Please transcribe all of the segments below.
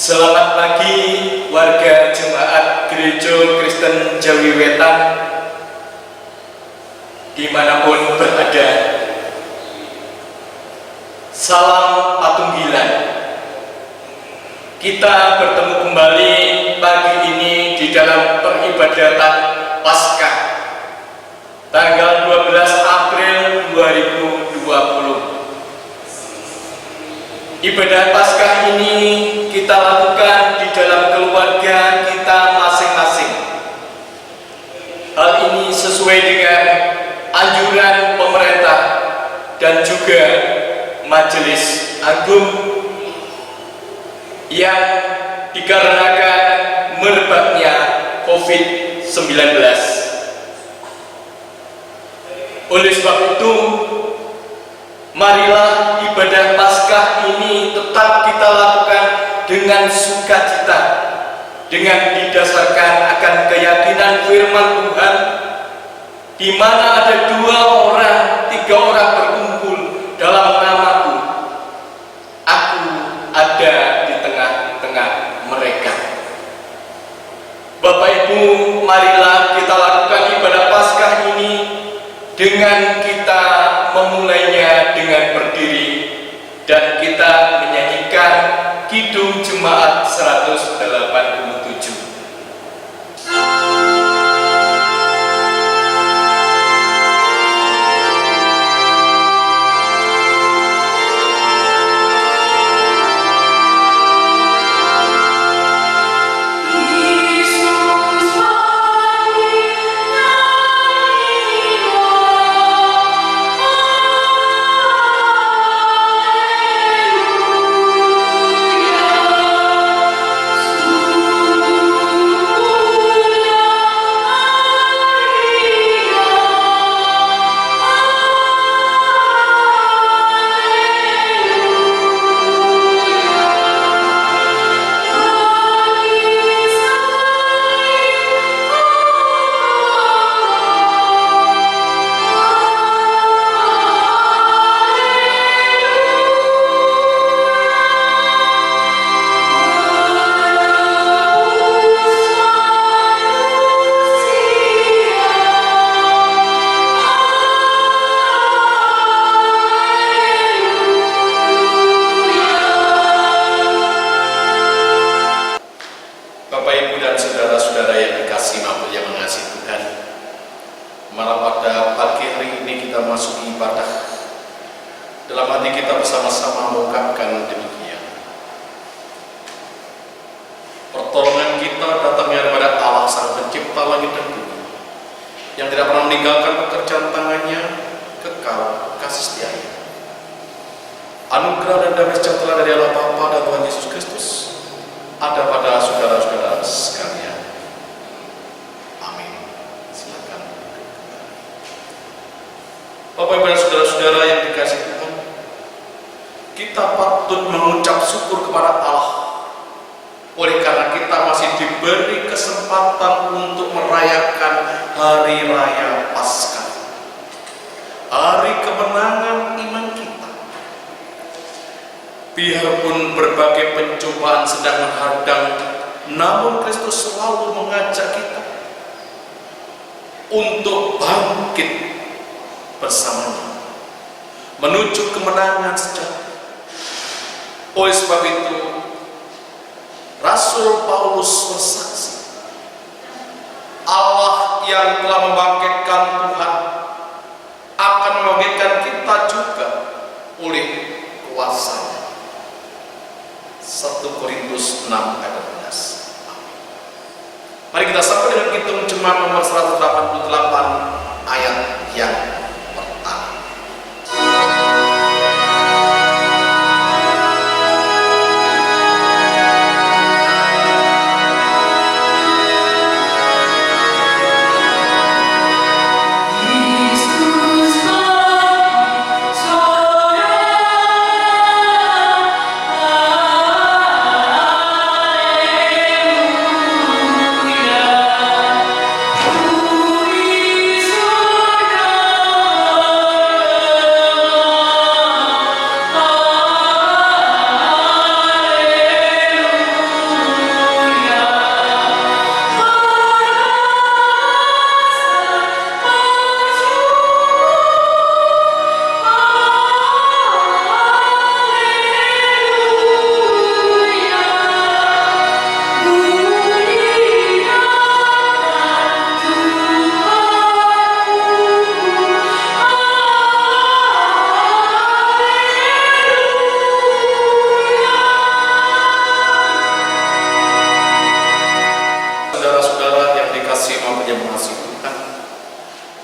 Selamat pagi warga Jemaat Gereja Kristen Jawi Wetan dimanapun berada. Salam Patunggilan. Kita bertemu kembali pagi ini di dalam peribadatan Paskah tanggal 12 April 2020. Ibadah Paskah ini kita lakukan di dalam keluarga kita masing-masing. Hal ini sesuai dengan anjuran pemerintah dan juga Majelis Agung yang dikarenakan merebaknya COVID-19. Oleh sebab itu, marilah ibadah Paskah ini tetap kita lakukan dengan sukacita, dengan didasarkan akan keyakinan firman Tuhan, di mana ada 2 orang, 3 orang berkumpul dalam namaku, aku ada di tengah-tengah mereka. Bapak Ibu, marilah kita lakukan ibadah Paskah ini dengan kita memulainya dengan berdiri dan kita menyanyikan Kidung Jemaat 187. Biarpun berbagai pencobaan sedang menghadang, namun Kristus selalu mengajak kita untuk bangkit bersamanya, menuju kemenangan sejati. Oleh sebab itu, Rasul Paulus bersaksi, Allah yang telah membangkitkan Tuhan akan membangkitkan kita juga oleh kuasa-Nya. 1 Korintus 6 ayat 11. Mari kita sampai dengan Kidung Jemaat nomor 188 ayat yang pertama.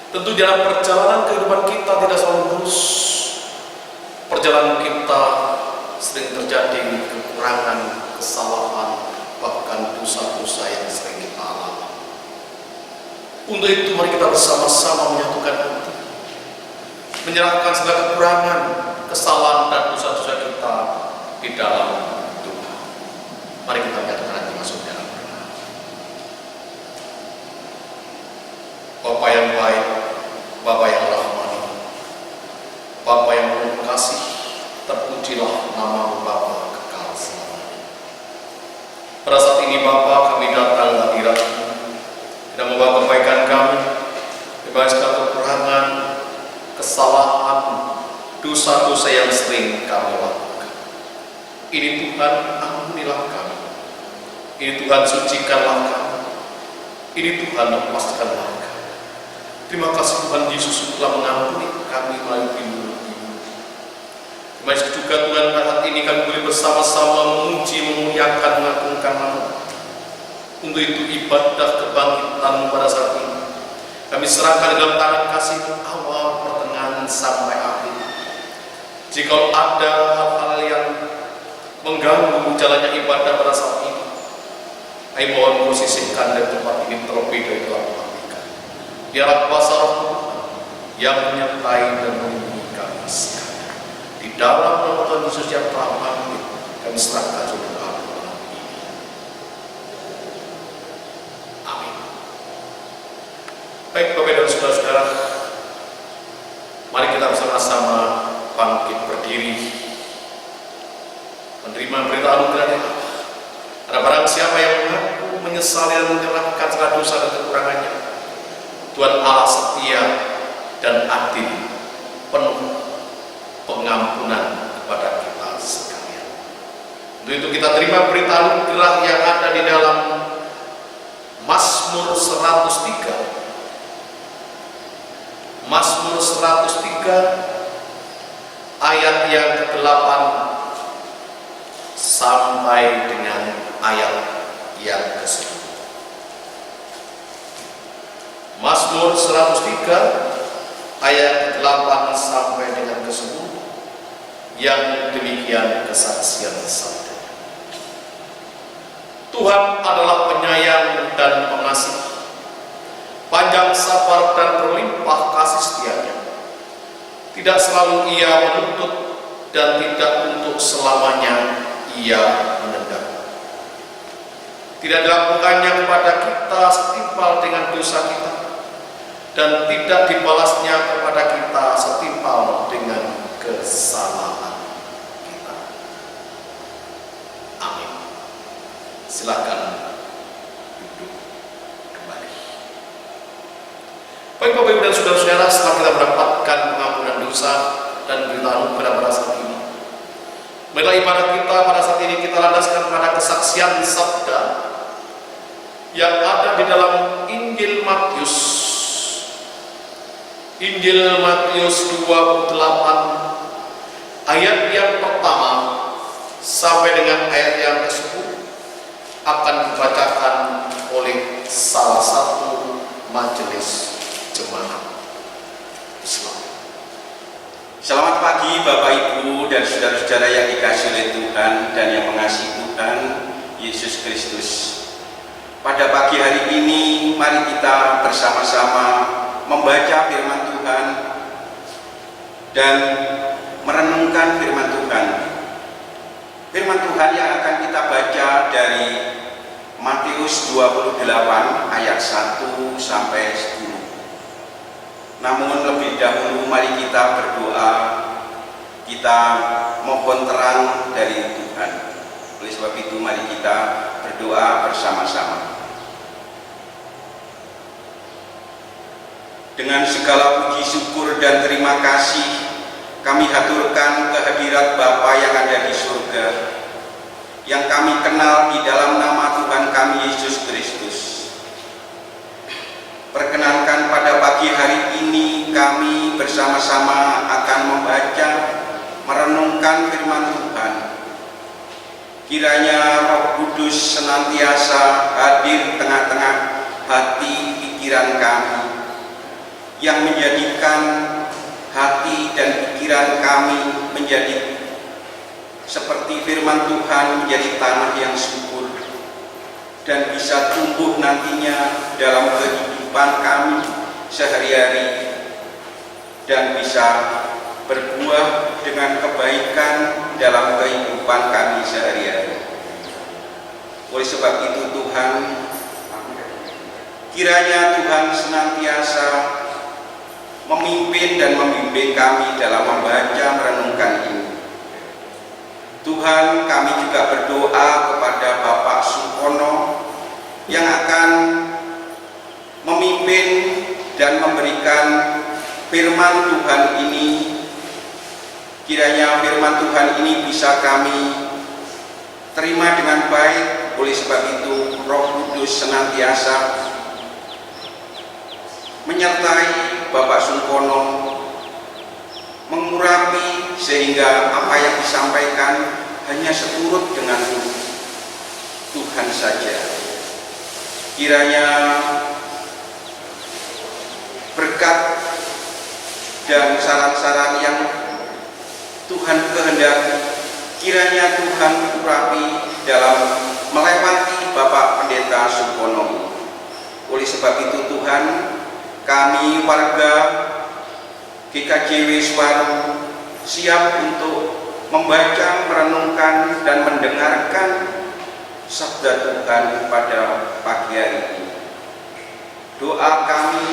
Tentu dalam perjalanan kehidupan kita tidak selalu mulus. Perjalanan kita sering terjadi kekurangan, kesalahan, bahkan dosa-dosa yang sering kita alami. Untuk itu mari kita bersama-sama menyatukan hati, menyerahkan segala kekurangan, kesalahan dan dosa-dosa kita di dalam Tuhan. Mari kita menyatukan hati masuk dalam doa. Bapa yang baik, Bapa yang rahmani, Bapa yang penuh kasih, terpujilah nama Bapa kekal selamanya. Pada saat ini Bapa, kami datang hadirat-Mu dan membawa kebaikan kami, bebaskan kekurangan, kesalahan, dosa-dosa yang sering kami lakukan. Ini Tuhan, ampunilah kami. Ini Tuhan, sucikanlah kami. Ini Tuhan, lepaskanlah kami. Terima kasih Tuhan Yesus telah mengampuni kami melalui pintu-pintu. Terima kasih juga Tuhan, pada saat ini kami boleh bersama-sama memuji, memuliakan, mengagungkan nama. Untuk itu ibadah kebangkitan pada saat ini kami serahkan dalam tangan kasih awal, pertengahan sampai akhir. Jika ada hal-hal yang mengganggu jalannya ibadah pada saat ini, kami mohon sisihkan dari tempat ini terlebih dari telah mematikan. Biarlah kuasa Roh Tuhan yang menyertai dan melindungi kami sekalian. Di dalam nama Tuhan Yesus yang telah bangkit, kami serahkan doa ini. Amin. Baik Bapak dan Saudara-saudara, mari kita bersama-sama bangkit berdiri, menerima berita anugerah Allah. Ada barang siapa yang mengaku, menyesali dan menyerahkan segala dosa dan kekurangannya, Tuhan Allah setia dan adil, penuh pengampunan kepada kita sekalian. Untuk itu kita terima berita anugerah yang ada di dalam Mazmur 103. Mazmur 103 ayat yang ke-8 sampai dengan ayat yang ke-10. Mazmur 103 ayat 8 sampai dengan ke-10 yang demikian kesaksian sabda. Tuhan adalah penyayang dan pengasih, panjang sabar dan berlimpah kasih setianya. Tidak selalu Ia menuntut dan tidak untuk selamanya Ia menendang. Tidak dilakukannya kepada kita setimpal dengan dosa kita, dan tidak dibalasnya kepada kita setimpal dengan kesalahan kita. Amin. Silakan duduk kembali. Baik Bapak Ibu dan Saudara-saudara, setelah kita mendapatkan pengampunan dosa dan berita anugerah pada saat ini, marilah ibadah kita pada saat ini kita landaskan pada kesaksian sabda yang ada di dalam Injil Matius. Injil Matius 28 ayat yang pertama sampai dengan ayat yang ke-10 akan dibacakan oleh salah satu majelis jemaat Islam. Selamat pagi Bapak Ibu dan saudara-saudara yang dikasihi oleh Tuhan dan yang mengasihi Tuhan Yesus Kristus. Pada pagi hari ini mari kita bersama-sama membaca firman Tuhan dan merenungkan firman Tuhan. Firman Tuhan yang akan kita baca dari Matius 28 ayat 1 sampai 10. Namun lebih dahulu mari kita berdoa, kita mohon terang dari Tuhan. Oleh sebab itu mari kita berdoa bersama-sama. Dengan segala puji syukur dan terima kasih kami haturkan kehadirat Bapa yang ada di surga, yang kami kenal di dalam nama Tuhan kami Yesus Kristus. Perkenankan pada pagi hari ini kami bersama-sama akan membaca, merenungkan firman Tuhan. Kiranya Roh Kudus senantiasa hadir tengah-tengah hati pikiran kami, yang menjadikan hati dan pikiran kami menjadi seperti firman Tuhan, menjadi tanah yang subur dan bisa tumbuh nantinya dalam kehidupan kami sehari-hari dan bisa berbuah dengan kebaikan dalam kehidupan kami sehari-hari. Oleh sebab itu Tuhan, kiranya Tuhan senantiasa memimpin dan membimbing kami dalam membaca merenungkan ini. Tuhan, kami juga berdoa kepada Bapak Sukono yang akan memimpin dan memberikan firman Tuhan ini. Kiranya firman Tuhan ini bisa kami terima dengan baik. Oleh sebab itu Roh Kudus senantiasa menyertai Bapak Sukono, mengurapi sehingga apa yang disampaikan hanya seturut dengan Tuhan saja. Kiranya berkat dan saran-saran yang Tuhan kehendaki, kiranya Tuhan urapi dalam melewati Bapak Pendeta Sukono. Oleh sebab itu Tuhan, kami warga GKJW Suwaru siap untuk membaca, merenungkan, dan mendengarkan sabda Tuhan pada pagi hari ini. Doa kami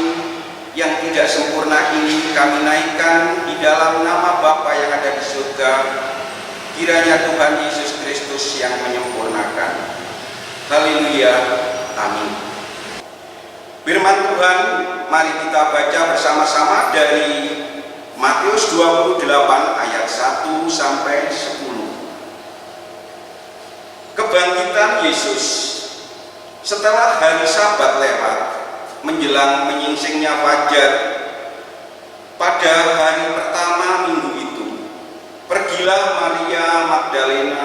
yang tidak sempurna ini kami naikkan di dalam nama Bapa yang ada di surga. Kiranya Tuhan Yesus Kristus yang menyempurnakan. Haleluya, amin. Firman Tuhan, mari kita baca bersama-sama dari Matius 28 ayat 1 sampai 10. Kebangkitan Yesus. Setelah hari Sabat lewat, menjelang menyingsingnya fajar, pada hari pertama minggu itu, pergilah Maria Magdalena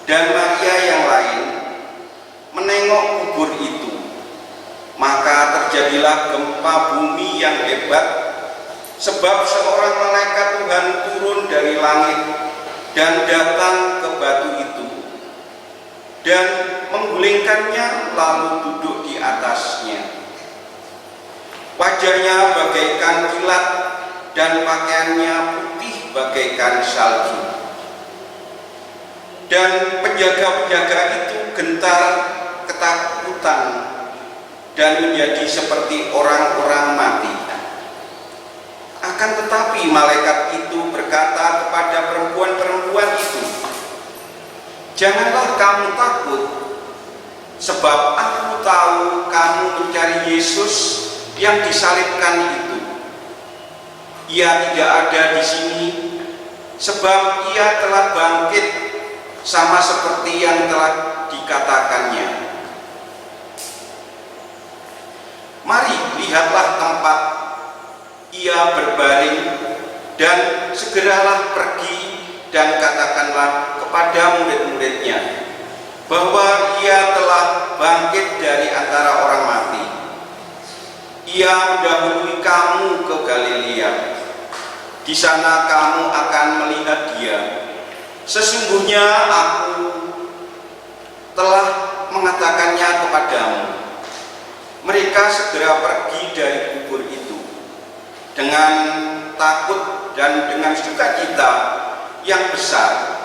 dan Maria yang lain menengok kubur itu. Maka terjadilah gempa bumi yang hebat, sebab seorang malaikat Tuhan turun dari langit dan datang ke batu itu dan menggulingkannya lalu duduk di atasnya. Wajahnya bagaikan kilat dan pakaiannya putih bagaikan salju. Dan penjaga-penjaga itu gentar ketakutan dan menjadi seperti orang-orang mati. Akan tetapi malaikat itu berkata kepada perempuan-perempuan itu, "Janganlah kamu takut, sebab aku tahu kamu mencari Yesus yang disalibkan itu. Ia tidak ada di sini, sebab ia telah bangkit sama seperti yang telah dikatakannya. Mari lihatlah tempat ia berbaring, dan segeralah pergi dan katakanlah kepada murid-muridnya bahwa ia telah bangkit dari antara orang mati. Ia mendahului kamu ke Galilea. Di sana kamu akan melihat dia. Sesungguhnya aku telah mengatakannya kepadamu." Mereka segera pergi dari kubur itu dengan takut dan dengan sukacita yang besar,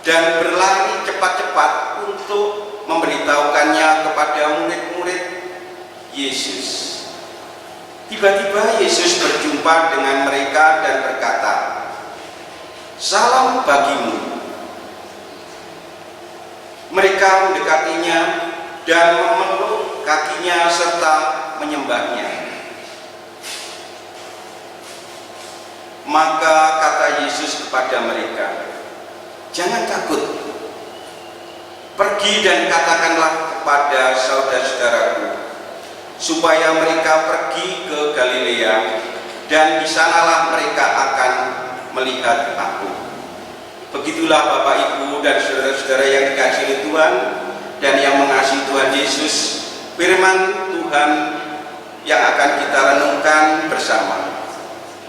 dan berlari cepat-cepat untuk memberitahukannya kepada murid-murid Yesus. Tiba-tiba Yesus berjumpa dengan mereka dan berkata, "Salam bagimu." Mereka mendekatinya dan memeluk kakinya serta menyembahnya. Maka kata Yesus kepada mereka, "Jangan takut. Pergi dan katakanlah kepada saudara-saudaraku supaya mereka pergi ke Galilea, dan di sanalah mereka akan melihat aku." Begitulah Bapak, Ibu, dan saudara-saudara yang dikasihi Tuhan dan yang mengasihi Tuhan Yesus, firman Tuhan yang akan kita renungkan bersama.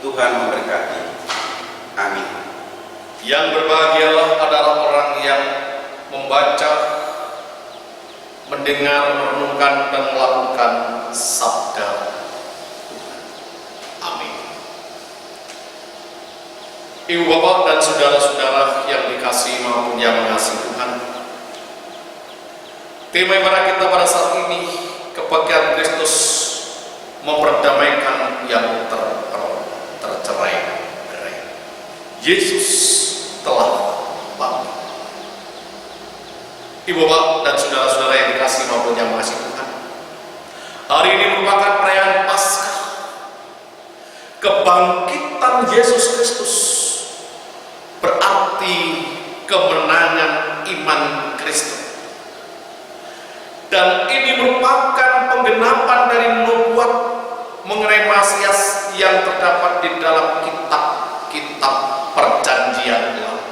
Tuhan memberkati. Amin. Yang berbahagialah adalah orang yang membaca, mendengar, merenungkan, dan melakukan sabda Tuhan. Amin. Ibu bapak dan saudara-saudara yang dikasihi maupun yang mengasihi Tuhan, tema ibadah kita pada saat ini, kebaktian Kristus memperdamaikan yang tercerai-berai. Yesus telah bangkit. Ibu bapak dan saudara-saudara yang dikasihi maupun yang mengasihi Tuhan, hari ini merupakan perayaan Paskah, kebangkitan Yesus Kristus, berarti kemenangan iman Kristen. Dan ini merupakan penggenapan dari nubuat mengenai Mesias yang terdapat di dalam kitab-kitab perjanjian lama.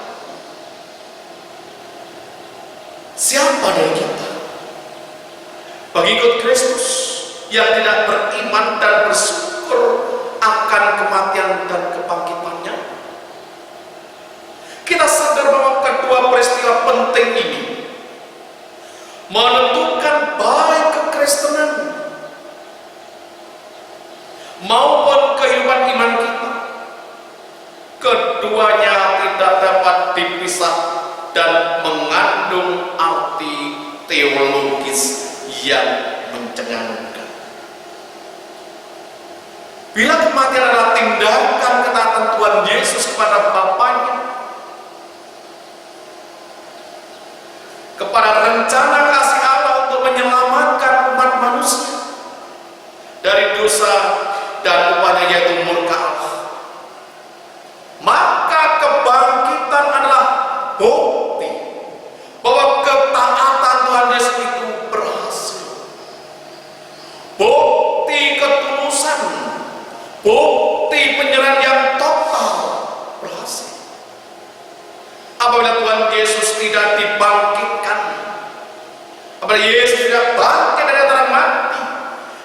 Siapa dari kita, pengikut Kristus, yang tidak beriman dan bersyukur akan kematian dan kebangkitannya? Kita sadar bahwa kedua peristiwa penting ini menentukan baik kekristenan maupun kehidupan iman kita. Keduanya tidak dapat dipisah dan mengandung arti teologis yang mencengangkan. Bila kematian adalah tindakan ketaatan Tuhan Yesus kepada Bapaknya, kepada rencana kasih Allah untuk menyelamatkan umat manusia dari dosa dan upahnya yaitu murka Allah, maka kebangkitan adalah bukti bahwa ketaatan Tuhan Yesus itu berhasil, bukti ketulusan, bukti penyerahan yang total berhasil. Apabila Tuhan Yesus tidak dibangkitkan, apabila Yesus tidak bangkit dari antara mati,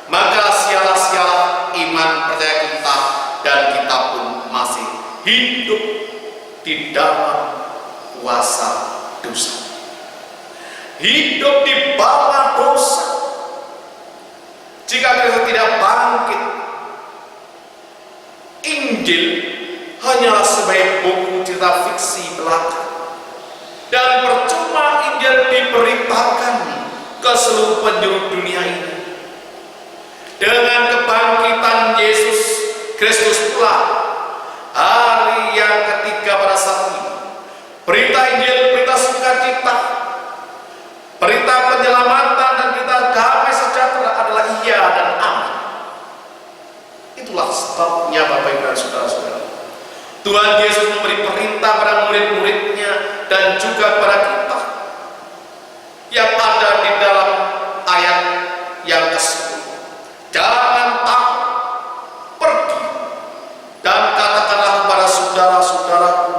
maka sia-sialah iman percaya kita, dan kita pun masih hidup di dalam kuasa dosa, hidup di bawah dosa. Jika Kristus tidak bangkit, Injil hanyalah sebagai buku cerita fiksi belaka, dan percuma Injil diberitakan ke seluruh penjuru dunia ini. Dengan kebangkitan Yesus Kristus pula, hari yang ketiga pada saat ini, berita Injil, berita sukacita, berita penyelamatan dan berita damai sejahtera adalah iya dan amin. Itulah sebabnya Bapak Ibu dan saudara-saudara, Tuhan Yesus memberi perintah pada murid-muridnya dan juga kepada kita yang ada di dalam ayat yang ke-10. Jangan takut, pergi dan katakanlah kepada saudara-saudaraku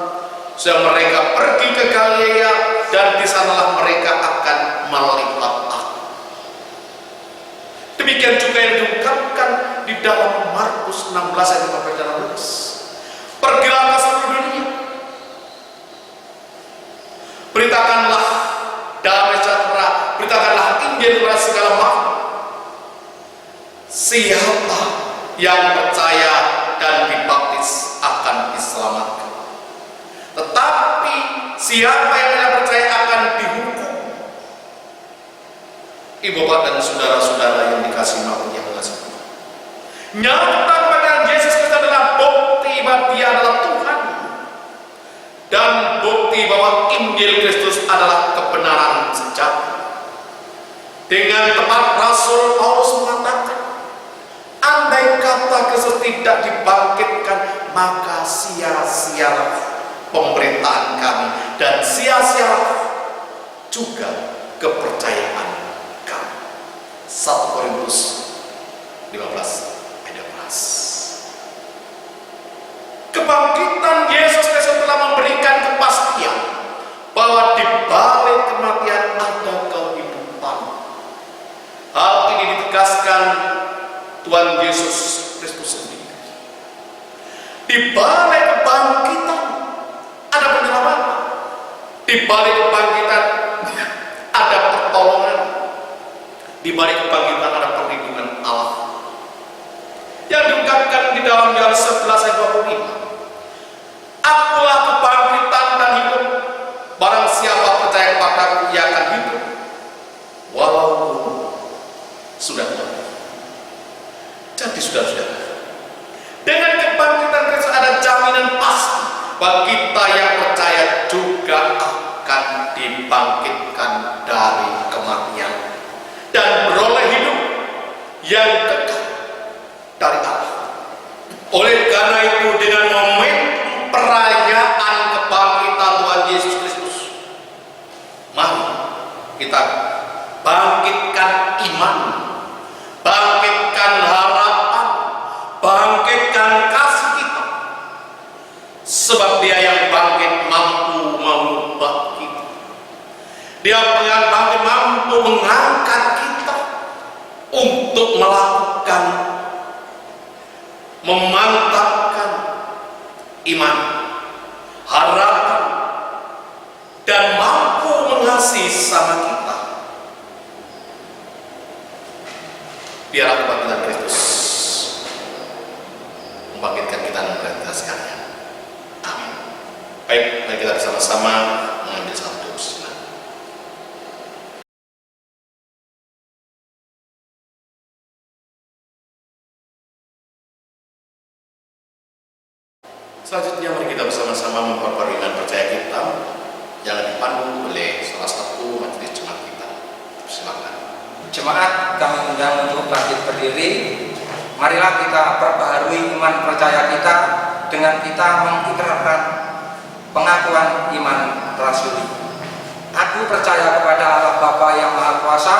supaya mereka pergi ke Galilea, dan di sanalah mereka akan melihat aku. Demikian juga yang diungkapkan di dalam Markus 16 ayat 15. Pergilah ke seluruh dunia, beritakanlah damai sejahtera, beritakanlah Injil kepada segala makhluk. Siapa yang percaya dan dibaptis akan diselamatkan, tetapi siapa yang tidak percaya akan dihukum. Ibu bapak dan saudara-saudara yang dikasihi maupun yang mengasihi, nyata pada Yesus Kristus adalah bukti bahwa Dia adalah Tuhan, dan bukti bahwa Injil Kristus adalah kebenaran sejati. Dengan tepat Rasul Paulus mengatakan, andai kata Kristus tidak dibangkitkan, maka sia-sialah pemberitaan kami, dan sia-sialah juga kepercayaan kami. 1 Korintus 15 ayat 11. Kebangkitan Yesus Kristus telah memberikan kepastian bahwa di balik kematian ada kehidupan. Hal ini ditegaskan Tuhan Yesus Kristus sendiri. Di balik kebangkitan ada penyelamatan. Di balik kebangkitan ada pertolongan. Di balik kebangkitan ada perlindungan Allah. Yang diungkapkan di dalam Yohanes 11 ayat 25. Akulah kebangkitan dan hidup. Barang siapa percaya kepadaku, ia akan hidup walaupun sudah mati. Jadi saudara-saudara, dengan kebangkitan Kristus ada jaminan pasti bagi kita yang percaya juga akan dibangkitkan dari kematian dan beroleh hidup yang kekal dari Allah. Oleh karena itu, dengan momentum perayaan kebangkitan Tuhan Yesus Kristus, mari kita bangkitkan iman, bangkitkan harapan, bangkitkan kasih kita. Sebab Dia yang bangkit mampu mengubah kita. Dia yang bangkit mampu mengangkat kita untuk melakukan, memantapkan iman, harapan, dan mampu mengasihi sama kita. Biarlah kebangkitan Kristus membangkitkan kita dan kita sekalian. Amin. Baik, mari kita bersama-sama mengambil satu sejenak. Selanjutnya mari kita bersama-sama memperbarui iman percaya kita yang dipandu oleh salah satu majelis jemaat kita. Silakan. Jemaat kami undang untuk bangkit berdiri. Marilah kita perbaharui iman percaya kita dengan kita mengikrarkan pengakuan iman rasuli. Aku percaya kepada Allah Bapa yang Maha Kuasa,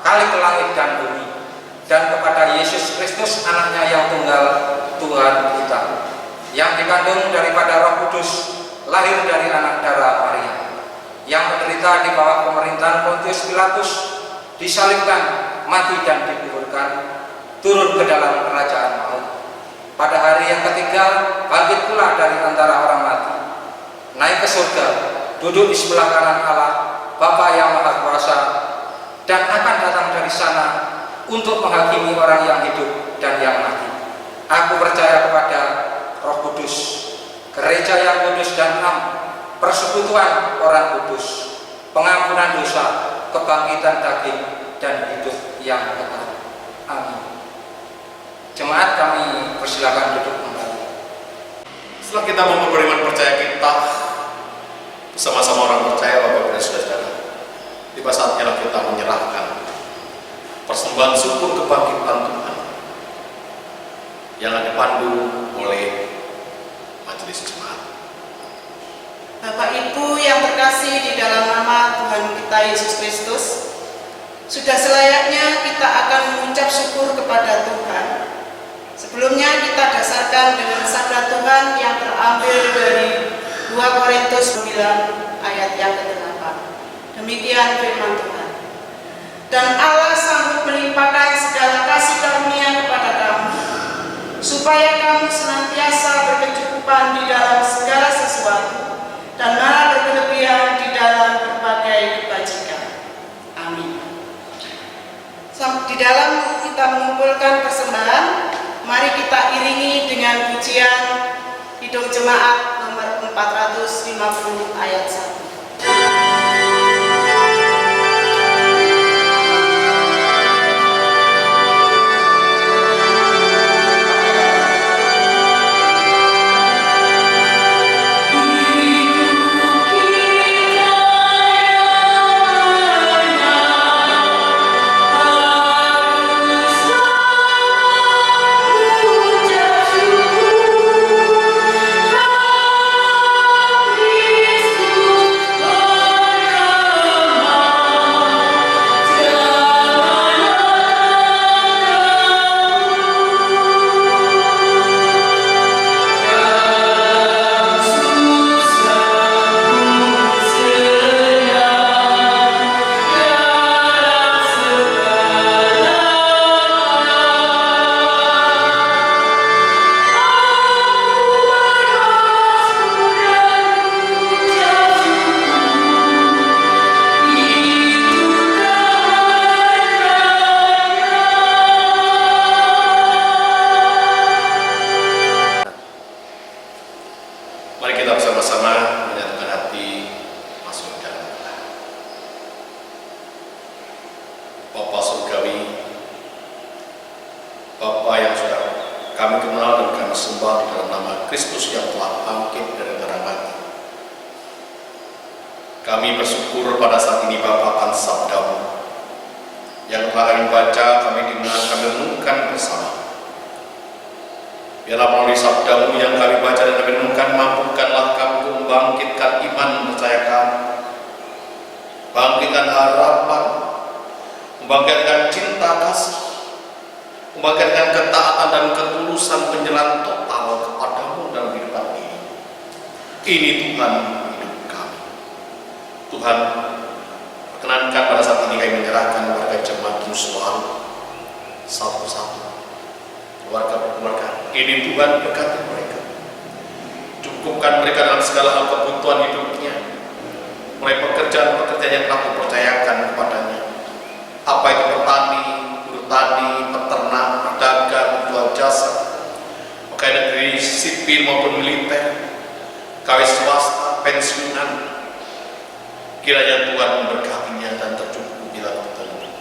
Khalik langit dan bumi, dan kepada Yesus Kristus anaknya yang tunggal, Tuhan kita, yang dikandung daripada Roh Kudus, lahir dari anak darah Maria, yang menderita di bawah pemerintahan Pontius Pilatus, disalibkan, mati dan dikuburkan, turun ke dalam kerajaan maut. Pada hari yang ketiga bangkit pula dari antara orang mati, naik ke surga, duduk di sebelah kanan Allah Bapa yang Maha Kuasa, dan akan datang dari sana untuk menghakimi orang yang hidup dan yang mati. Aku percaya kepada Roh Kudus, gereja yang kudus dan am, persekutuan orang kudus, pengampunan dosa, kebangkitan daging, dan hidup yang kekal. Amin. Jemaat kami persilakan duduk kembali. Setelah kita memperbarui iman percaya kita bersama-sama orang percaya, Bapak dan Saudara, tiba saatnya kita menyerahkan persembahan syukur kebangkitan Tuhan yang dipandu oleh majelis jemaat. Bapak Ibu yang terkasih di dalam nama Tuhan kita Yesus Kristus, sudah selayaknya kita akan mengucap syukur kepada Tuhan. Sebelumnya kita dasarkan dengan sabda Tuhan yang terambil dari 2 Korintus 9 ayat yang ke-8. Demikian firman Tuhan. Dan Allah sanggup melimpahkan segala kasih karunia kepada kamu, supaya kamu senantiasa berkecukupan di dalam segala sesuatu dan malah berkelebihan di dalam berbagai kebajikan. Amin. Di dalam kita mengumpulkan persembahan, mari kita iringi dengan pujian Hidung Jemaat nomor 450 ayat 1. Kristus Bapa yang sudah kami kenal dan kami sembah di dalam nama Kristus yang telah bangkit dari antara mati. Kami bersyukur pada saat ini Bapa akan sabda-Mu yang telah kami baca, kami dengar, kami renungkan bersama. Biarlah melalui sabda-Mu yang kami baca dan kami renungkan, mampukanlah kami untuk membangkitkan iman percaya kami, bangkitkan harapan, membangkitkan cinta kasih, membangkitkan ketaatan dan ketulusan penyerahan total kepada-Mu dalam kehidupan ini. Ini Tuhan hidup kami. Tuhan, perkenankan pada saat ini kami menyerahkan warga jemaat-Mu selalu satu-satu, keluarga per keluarga. Ini Tuhan, berkati mereka, cukupkan mereka dalam segala hal kebutuhan hidupnya, mulai pekerjaan-pekerjaan yang telah dipercayakan kepadanya, apa itu petani, buruh tani, peternak, pedagang, jual jasa, pegawai negeri sipil maupun militer, kawin swasta, pensiunan. Kiranya Tuhan memberkatinya dan tercukupi dalam ketentuan.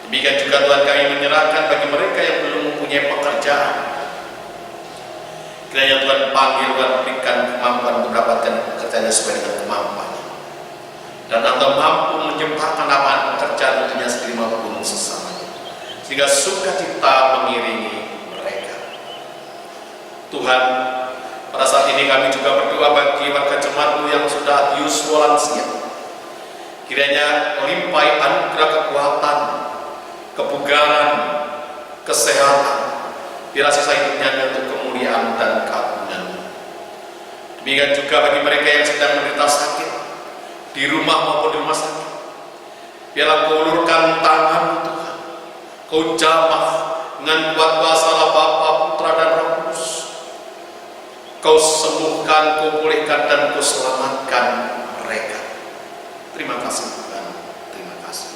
Demikian juga Tuhan kami menyerahkan bagi mereka yang belum mempunyai pekerjaan. Kiranya Tuhan panggil dan berikan kemampuan untuk mendapatkan pekerjaan sesuai dengan kemampuannya. Dan Engkau mampu menciptakan lapangan pekerjaan untuknya sendiri maupun sesamanya, sehingga sukacita mengiringi mereka. Tuhan, pada saat ini kami juga berdoa bagi warga jemaat-Mu yang sudah yuswa lansia. Kiranya melimpahi anugerah kekuatan, kebugaran, kesehatan, biarlah sisa hidupnya untuk kemuliaan dan keagungan. Demikian juga bagi mereka yang sedang menderita sakit di rumah maupun di rumah sakit, biarlah Kau ulurkan tangan-Mu Tuhan, Kau jamah dengan kuat kuasa Bapa, Putra dan Roh Kudus. Kau sembuhkan, Kau pulihkan, dan Kau selamatkan mereka. Terima kasih Tuhan, terima kasih.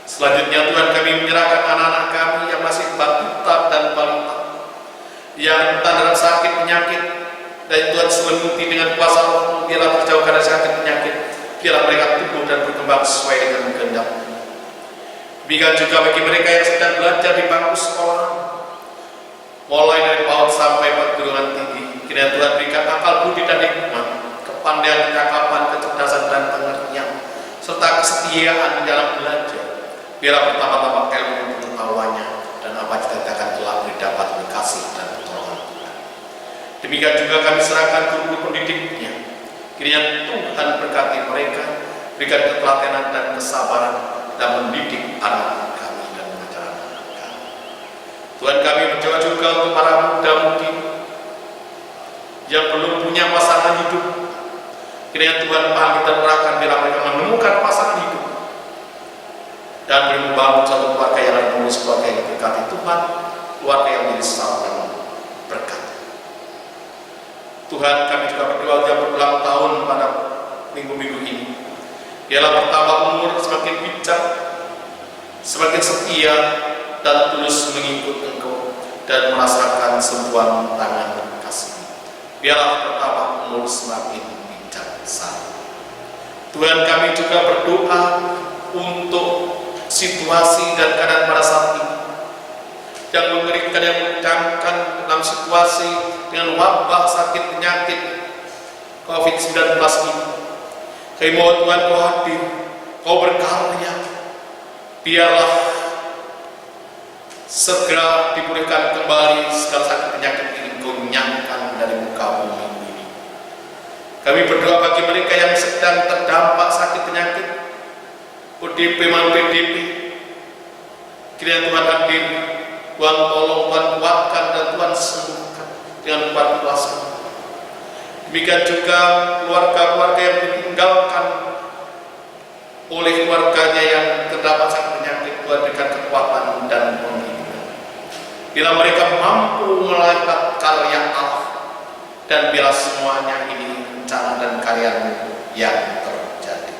Selanjutnya Tuhan, kami menyerahkan anak-anak kami yang masih balita dan balita, yang rentan dalam sakit penyakit, dan Tuhan selimuti dengan kuasa Roh-Mu, biarlah terjauhkan dari sakit penyakit, biarlah mereka tumbuh dan berkembang sesuai dengan kehendak-Mu. Demikian juga bagi mereka yang sedang belajar di bangku sekolah, mulai dari PAUD sampai perguruan tinggi, kiranya Tuhan berikan akal budi dan hikmat, kepandaian, kecakapan, kecerdasan dan pengertian, serta kesetiaan di dalam belajar. Biarlah bertambah-tambah ilmu pengetahuannya, dan apa cita-cita akan telah dapat berkasih dan pertolongan Tuhan. Demikian juga kami serahkan guru pendidiknya. Kiranya Tuhan berkati mereka, berikan ketelatenan dan kesabaran dalam mendidik anak kami dan mengajar anak kami. Tuhan, kami berdoa juga untuk para muda-mudi yang belum punya pasangan hidup. Kiranya Tuhan panggil dan merahkan bila mereka menemukan pasangan hidup dan membangun satu keluarga yang harmonis, keluarga yang diberkati Tuhan, keluarga yang menjadi saudara berkat. Tuhan, kami juga berdoa yang berulang tahun pada minggu-minggu ini, biarlah bertambah umur, semakin bijak, semakin setia dan tulus mengikut Engkau dan merasakan sentuhan tangan kasih. Biarlah bertambah umur, semakin bijaksana. Tuhan, kami juga berdoa untuk situasi dan keadaan pada saat ini yang mengerikan, yang mencangkan dalam situasi dengan wabah sakit penyakit COVID-19 ini. Kami mohon Tuhan, Kau hadir, Kau berkarya, biarlah segera dipulihkan kembali segala sakit penyakit ini, Kau nyangkan dari muka bumi ini. Kami berdoa bagi mereka yang sedang terdampak sakit penyakit ODP maupun PDP, kiranya Tuhan hadir, Tuhan tolong, Tuhan kuatkan, dan Tuhan sembuhkan dengan kuat kuasa. Demikian juga keluarga-keluarga yang ditinggalkan oleh keluarganya yang terdapat sakit penyakit, Tuhan berikan kekuatan dan penghidupan. Bila mereka mampu melihat karya Allah, dan bila semuanya ini rencana dan karya-Mu yang terjadi.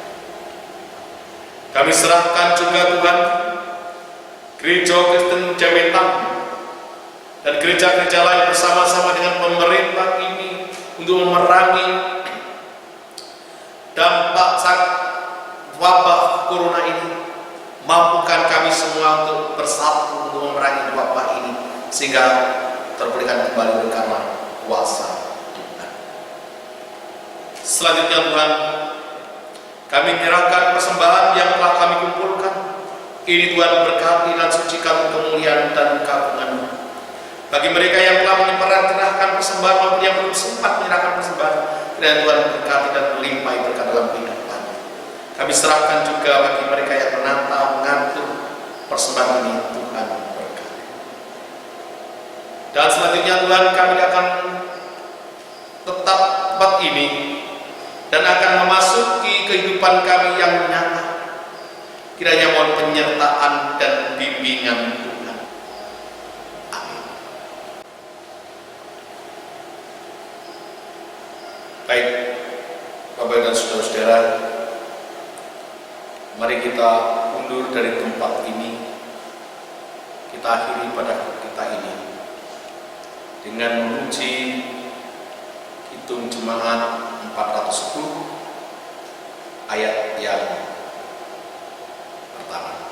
Kami serahkan juga Tuhan Gereja Kristen Jawetan dan gereja-gereja lain bersama-sama dengan pemerintah ini untuk memerangi dampak wabah corona ini Mampukan kami semua untuk bersatu untuk memerangi wabah ini, sehingga terpulihkan kembali karena kuasa Tuhan. Selanjutnya Tuhan, kami menyerahkan persembahan yang telah kami kumpulkan. Ini Tuhan berkati dan sucikan kemuliaan dan keagungan. Bagi mereka yang telah menyerahkan persembahan maupun yang belum sempat menyerahkan persembahan, kiranya Tuhan berkati dan melimpahi berkat dalam kehidupan. Kami serahkan juga bagi mereka yang menata, mengatur persembahan ini, Tuhan berkati. Dan selanjutnya Tuhan, kami akan tetap tempat ini dan akan memasuki kehidupan kami yang nyata. Kiranya mohon penyertaan dan bimbingan Tuhan. Amin. Baik, Bapak dan saudara-saudara, mari kita undur dari tempat ini. Kita akhiri pada kita ini dengan memuji Kidung Jemaat 410 ayat yang pertama.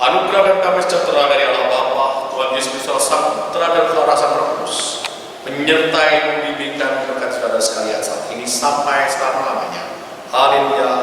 Anugerah dan damai sejahtera dari Allah Bapa, Tuhan Yesus Kristus Sang Putra dan Roh Sang Kudus menyertai, membimbing dan memberkati saudara sekalian saat ini sampai selama-lamanya. Haleluya.